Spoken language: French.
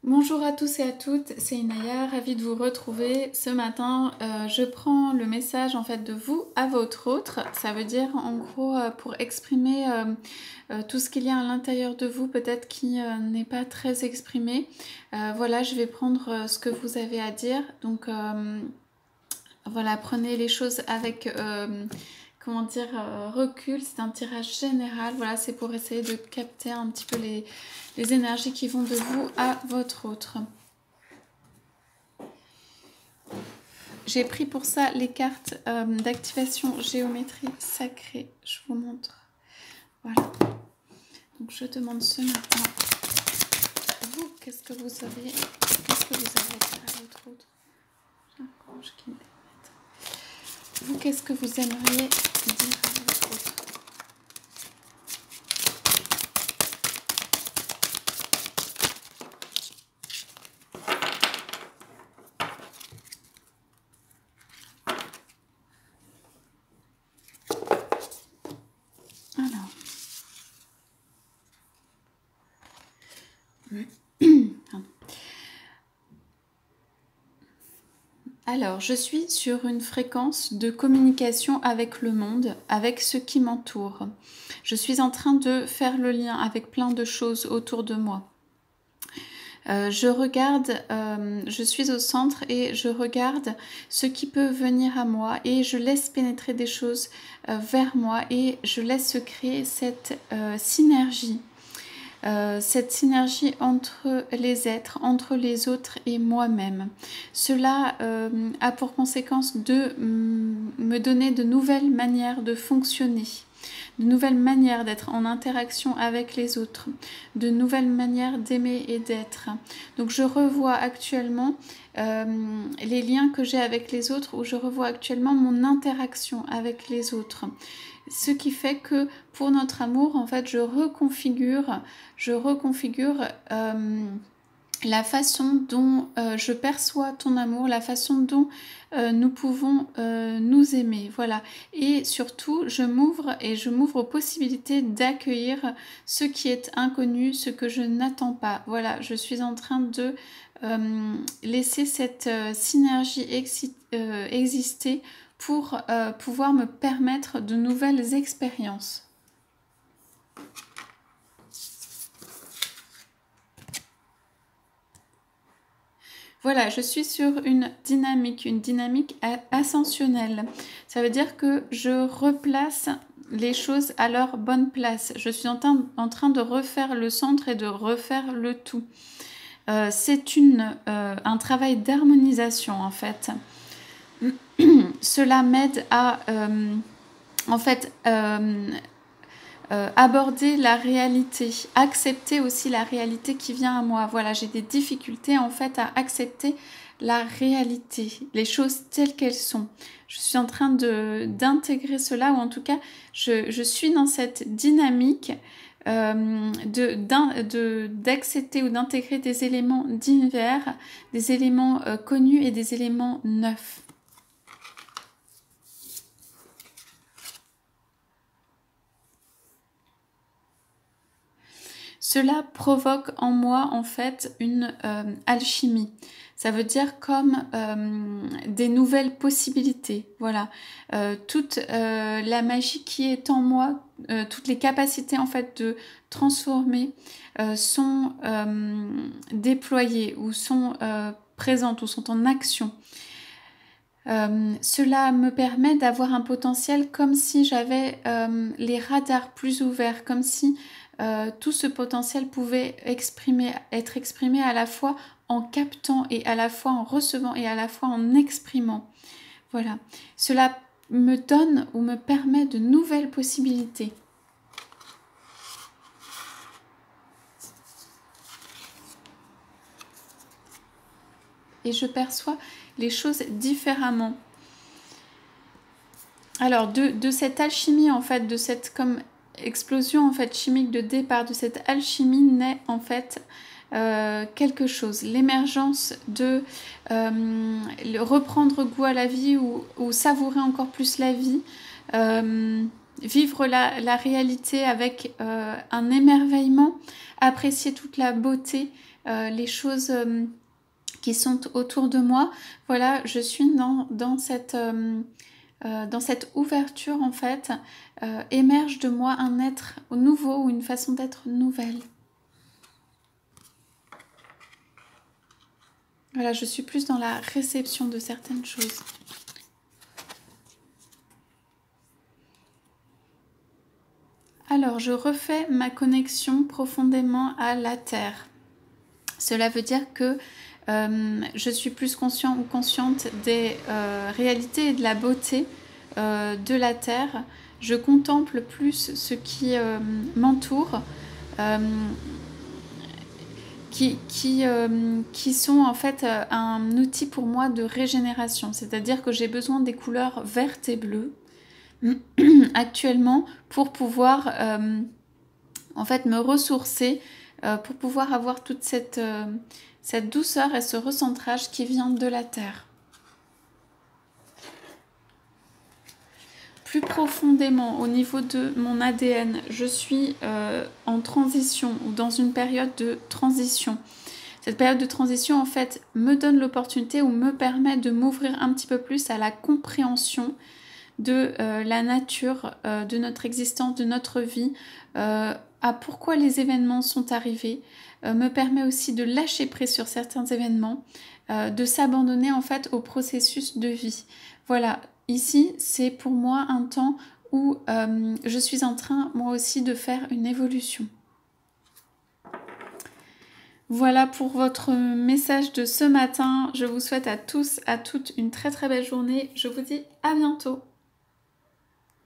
Bonjour à tous et à toutes, c'est Inaya, ravie de vous retrouver. Ce matin, je prends le message en fait de vous à votre autre. Ça veut dire en gros pour exprimer tout ce qu'il y a à l'intérieur de vous, peut-être qui n'est pas très exprimé. Voilà, je vais prendre ce que vous avez à dire. Donc voilà, prenez les choses avec comment dire, recul. C'est un tirage général. Voilà, c'est pour essayer de capter un petit peu les énergies qui vont de vous à votre autre. J'ai pris pour ça les cartes d'activation géométrie sacrée. Je vous montre. Voilà. Donc je demande ce matin, vous, qu'est-ce que vous avez à dire à votre autre? Vous, qu'est-ce que vous aimeriez dire à votre autre? Alors, je suis sur une fréquence de communication avec le monde, avec ce qui m'entoure. Je suis en train de faire le lien avec plein de choses autour de moi. Je regarde, je suis au centre et je regarde ce qui peut venir à moi et je laisse pénétrer des choses vers moi et je laisse se créer cette synergie. Cette synergie entre les êtres, entre les autres et moi-même. Cela a pour conséquence de me donner de nouvelles manières de fonctionner, de nouvelles manières d'être en interaction avec les autres, de nouvelles manières d'aimer et d'être. Donc je revois actuellement les liens que j'ai avec les autres, ou je revois actuellement mon interaction avec les autres. Ce qui fait que pour notre amour, en fait, je reconfigure la façon dont je perçois ton amour, la façon dont nous pouvons nous aimer, voilà. Et surtout, je m'ouvre aux possibilités d'accueillir ce qui est inconnu, ce que je n'attends pas. Voilà, je suis en train de laisser cette synergie exister pour pouvoir me permettre de nouvelles expériences. Voilà, je suis sur une dynamique ascensionnelle. Ça veut dire que je replace les choses à leur bonne place. Je suis en train de refaire le centre et de refaire le tout. C'est un travail d'harmonisation en fait. Cela m'aide à en fait aborder la réalité, accepter aussi la réalité qui vient à moi. Voilà, j'ai des difficultés en fait à accepter la réalité, les choses telles qu'elles sont. Je suis en train d'intégrer cela, ou en tout cas, je suis dans cette dynamique d'accepter ou d'intégrer des éléments divers, des éléments connus et des éléments neufs. Cela provoque en moi en fait une alchimie. Ça veut dire comme des nouvelles possibilités. Voilà, toute la magie qui est en moi, toutes les capacités en fait de transformer sont déployées ou sont présentes ou sont en action. Cela me permet d'avoir un potentiel comme si j'avais les radars plus ouverts, comme si tout ce potentiel pouvait être exprimé à la fois en captant et à la fois en recevant et à la fois en exprimant. Voilà, cela me donne ou me permet de nouvelles possibilités. Et je perçois les choses différemment. Alors de cette alchimie en fait, de cette comme explosion en fait chimique de départ, de cette alchimie naît en fait quelque chose, l'émergence de reprendre goût à la vie ou savourer encore plus la vie, vivre la réalité avec un émerveillement, apprécier toute la beauté les choses qui sont autour de moi. Voilà, je suis dans cette ouverture en fait, émerge de moi un être nouveau ou une façon d'être nouvelle. Voilà, je suis plus dans la réception de certaines choses. Alors, je refais ma connexion profondément à la Terre. Cela veut dire que je suis plus conscient ou consciente des réalités et de la beauté de la Terre. Je contemple plus ce qui m'entoure, qui sont en fait un outil pour moi de régénération. C'est-à-dire que j'ai besoin des couleurs vertes et bleues actuellement pour pouvoir en fait me ressourcer, pour pouvoir avoir toute cette douceur et ce recentrage qui vient de la terre. Plus profondément au niveau de mon ADN, je suis en transition ou dans une période de transition. Cette période de transition en fait me donne l'opportunité ou me permet de m'ouvrir un petit peu plus à la compréhension de la nature, de notre existence, de notre vie, à pourquoi les événements sont arrivés, me permet aussi de lâcher prise sur certains événements, de s'abandonner en fait au processus de vie. Voilà, ici c'est pour moi un temps où je suis en train moi aussi de faire une évolution. Voilà pour votre message de ce matin. Je vous souhaite à tous, à toutes une très très belle journée. Je vous dis à bientôt.